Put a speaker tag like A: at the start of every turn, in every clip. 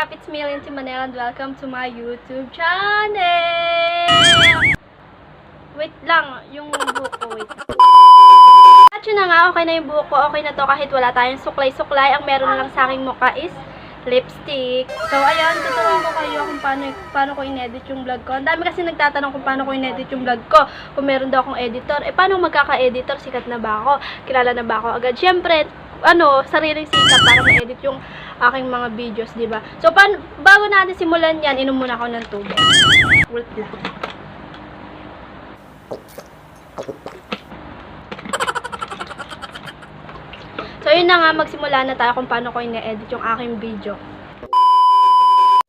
A: up? It's me, Lindsay Manel, and welcome to my YouTube channel! Wait lang, yung buhok ko, wait. At yun na nga, okay na yung buhok ko, okay na to kahit wala tayong suklay-suklay. Ang meron lang sa aking mukha is lipstick. So, ayun, tuturuan ko kayo kung paano ko in-edit yung vlog ko. Ang dami kasi nagtatanong kung paano ko in-edit yung vlog ko. Kung meron daw akong editor. Paano magkaka-editor? Sikat na ba ako? Kilala na ba ako agad? Siyempre, sariling sikap para ma-edit yung aking mga videos, diba? So, bago natin simulan yan, inom muna ako ng tubig. Wait lang. So, yun na nga, magsimula na tayo kung paano ko ine-edit yung aking video.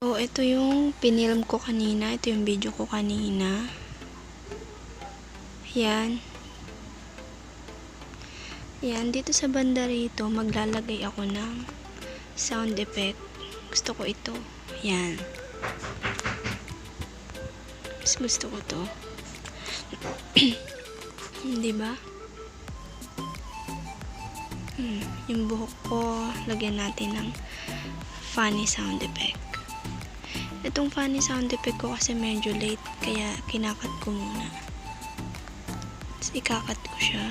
A: So, ito yung pinilm ko kanina. Ito yung video ko kanina. Yan. Yan, dito sa banda rito, maglalagay ako ng sound effect. Gusto ko ito. Yan. Mas gusto ko to. Diba? Yung buhok ko, lagyan natin ng funny sound effect. Itong funny sound effect ko kasi medyo late, kaya kinakat ko muna. Tapos ikakat ko siya.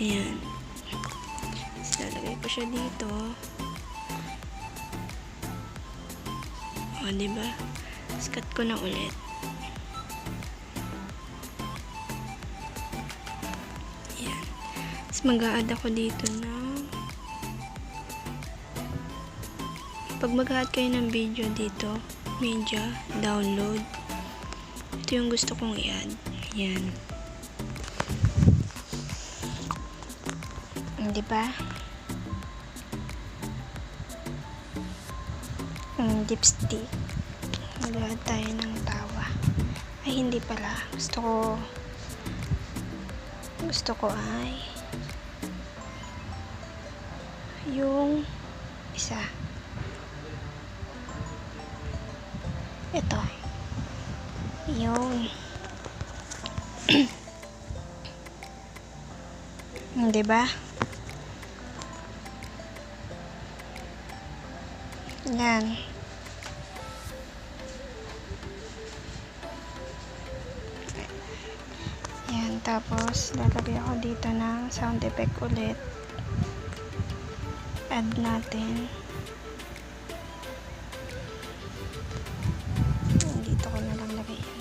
A: Ayan. Tapos lalagay ko siya dito. O, diba? Tapos cut ko na ulit. Ayan. Tapos mag-a-add ako dito na pag mag-a-add kayo ng video dito, media, download. Ito yung gusto kong i-add. Ayan. Diba? Lipstick. Mag-add tayo ng tawa. Ay, hindi pala. Gusto ko ay yung isa. Ito. Yun. Diba? Yan. Yan. Tapos, lalagay ako dito ng sound effect ulit. Add natin. Dito ko na lang lagay yan.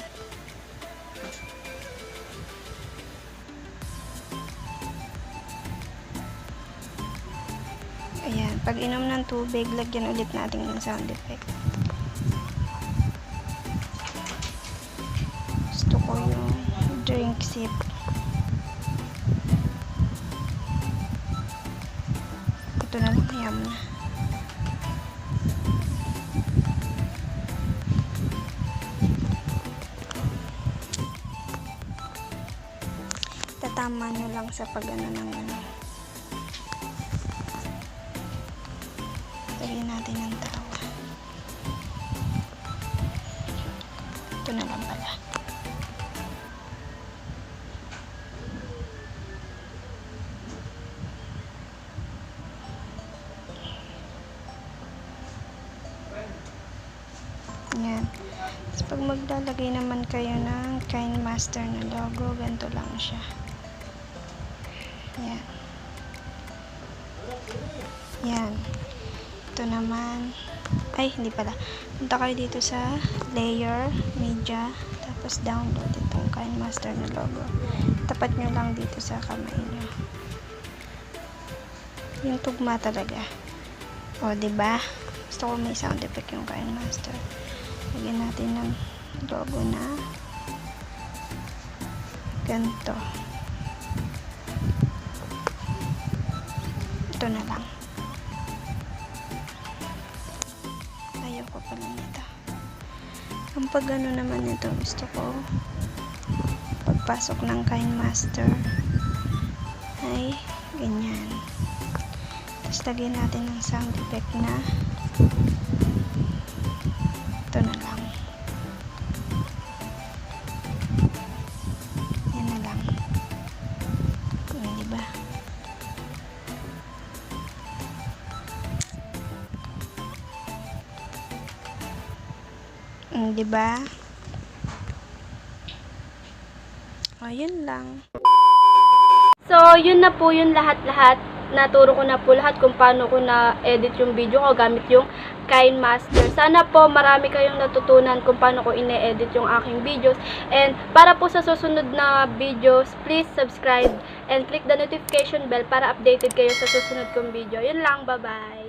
A: Ayan. Pag inom ng tubig, lagyan ulit natin ng sound effect. Gusto ko yung drink sip. Ito na lang, yam na. Tatama nyo lang sa pag-ano ng ano. Lagyan natin ng tawa. Ito na lang pala. Yan. Tapos pag maglalagay naman kayo ng KineMaster na logo, ganito lang siya. Yan. Yan. Ito naman. Ay, hindi pala. Punta kayo dito sa layer, media, tapos download itong KineMaster na logo. Tapat nyo lang dito sa kamay nyo. Yung tugma talaga. O, diba? Gusto ko may sound effect yung KineMaster. Lagyan natin ng logo na ganito. Ito na lang. Ayoko pala nito. Ang pag-ano naman nito, gusto ko pagpasok ng KineMaster ay ganyan. Tapos lagyan natin ng sound effect na ito na lang. Yan na lang. Diba? lang, 'di ba? Ayun lang. So, yun na po yung lahat-lahat. Naturo ko na po lahat kung paano ko na-edit yung video ko gamit yung KineMaster. Sana po marami kayong natutunan kung paano ko ine-edit yung aking videos. And para po sa susunod na videos, please subscribe and click the notification bell para updated kayo sa susunod kong video. Yun lang, bye-bye!